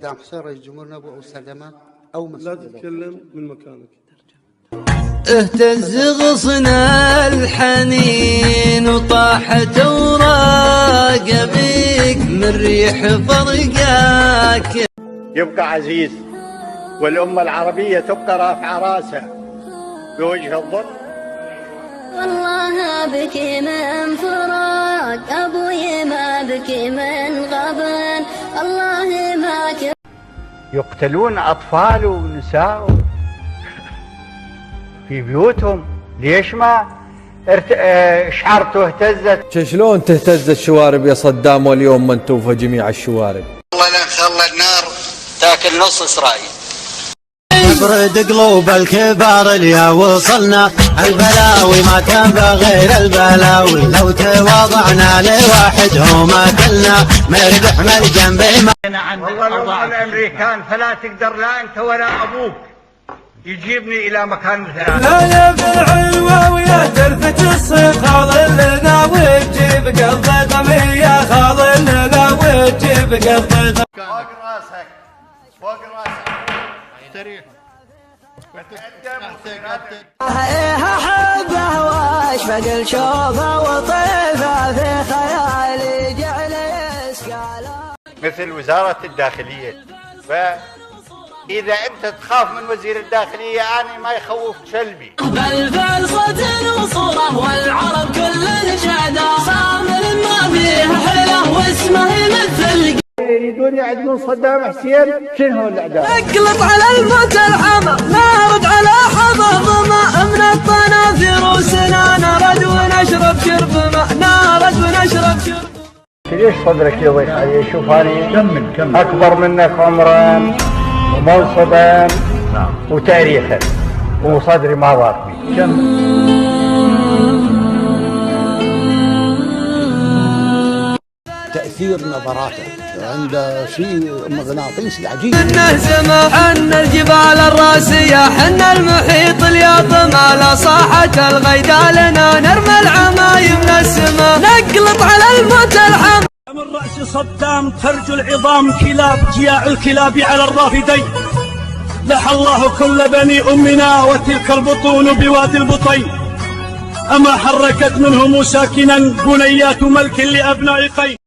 دام حسين رئيس جمهورنا ابو سلامه او مسؤول. لا تتكلم من مكانك. اهتز غصن الحنين وطاحت اوراق بيك من ريح فرقاك. يبقى عزيز والأمة العربية تبقى رافعة راسها بوجه الظلم. والله بكي من فراق أبوي ما بكي من غبن الله ما يقتلون أطفال ونساء في بيوتهم. ليش ما شعرته اهتزت؟ شلون تهتز الشوارب يا صدام واليوم منتوفة جميع الشوارب؟ والله لا إن شاء الله النار تاكل نص إسرائيل. برد قلوب الكبار اللي وصلنا البلاوي ما تنبى غير البلاوي. لو تواضعنا لوحدهم كلنا مربح من الجنب. أنا عندي والله الأمريكان فلا تقدر لا أنت ولا أبوك يجيبني إلى مكان مثل لا يا بالعلوة ويا تلفت الصيف خاض لنا وتجيب قلب غمية خاض لنا وتجيب قلب فوق راسك فوق راسك استريح. احبه واشفق الشوفه وطيفه في خيالي جعل اسكاله مثل وزارة الداخلية. فإذا أنت تخاف من وزير الداخلية أنا ما يخوف سلبي. بالفعل صوت وصورة والعرب كل شهداء صامر ما فيه حيلة واسمه يمثل. يريدون يعدلون صدام حسين. شنو هو الأعداء؟ اقلب على الموت الحمى نارد على حباب ماء من الطنافر وسنا نرد ونشرب شرب ماء نارد ونشرب شرب. ليش صدرك يضيق علي؟ شوف أنا أكبر منك عمرا ومنصبا وتاريخا وصدري ما ضاق بي. تاثير نظراته عنده شيء مغناطيسي عجيب. حنا السما حنا الجبال الراسية حنا المحيط الياطم على صاحة الغيدا لنا نرمى العمايم من السما نقلط على الموت الحم. من رأس صدام ترجو العظام كلاب جياع الكلاب على الرافدين. لح الله كل بني أمنا وتلك البطون بوادي البطين. أما حركت منهم ساكنا بنيات ملك لأبناء قين.